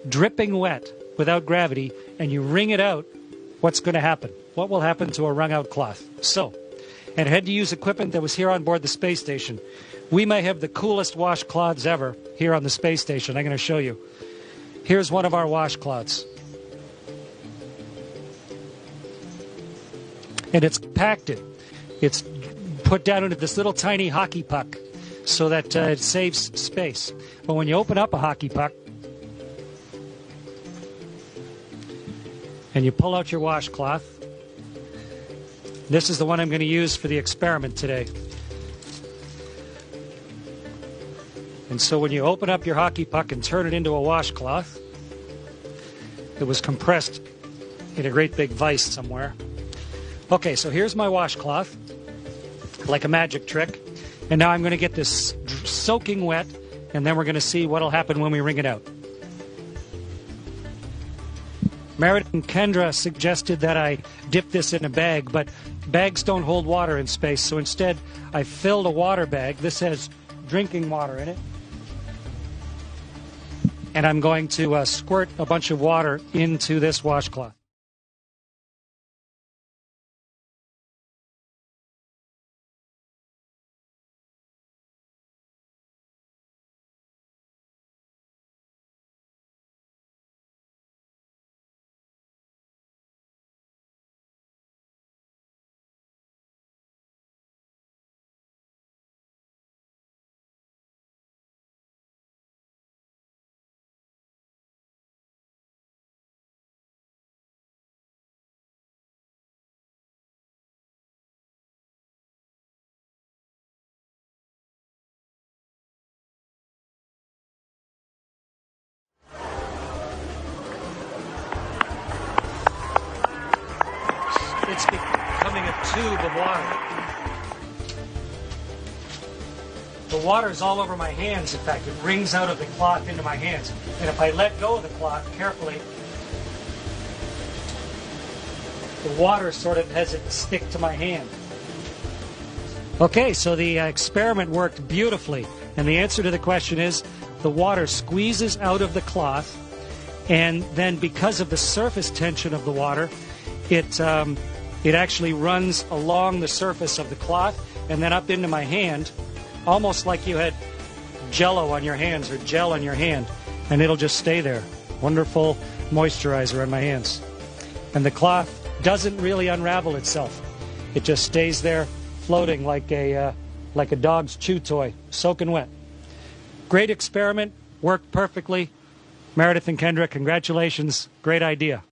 dripping wet without gravity and you wring it out, what's going to happen? What will happen to a wrung out cloth? So, and I had to use equipment that was here on board the space station. We may have the coolest washcloths ever here on the space station. I'm going to show you. Here's one of our washcloths. And it's compacted. It's put down into this little tiny hockey puck so that it saves space. But when you open up a hockey puck and you pull out your washcloth, this is the one I'm going to use for the experiment today. And so when you open up your hockey puck and turn it into a washcloth, it was compressed in a great big vise somewhere. Okay, so here's my washcloth, like a magic trick. And now I'm going to get this soaking wet, and then we're going to see what will happen when we wring it out. Meredith and Kendra suggested that I dip this in a bag, but bags don't hold water in space, so instead I filled a water bag. This has drinking water in it. And I'm going to squirt a bunch of water into this washcloth. It's becoming a tube of water. The water's all over my hands, in fact. It wrings out of the cloth into my hands. And if I let go of the cloth carefully, the water sort of has it stick to my hand. Okay, so the experiment worked beautifully. And the answer to the question is the water squeezes out of the cloth, and then because of the surface tension of the water, it actually runs along the surface of the cloth and then up into my hand, almost like you had Jello on your hands or gel on your hand, and it'll just stay there. Wonderful moisturizer on my hands. And the cloth doesn't really unravel itself. It just stays there floating like a dog's chew toy, soaking wet. Great experiment, worked perfectly. Meredith and Kendra, congratulations. Great idea.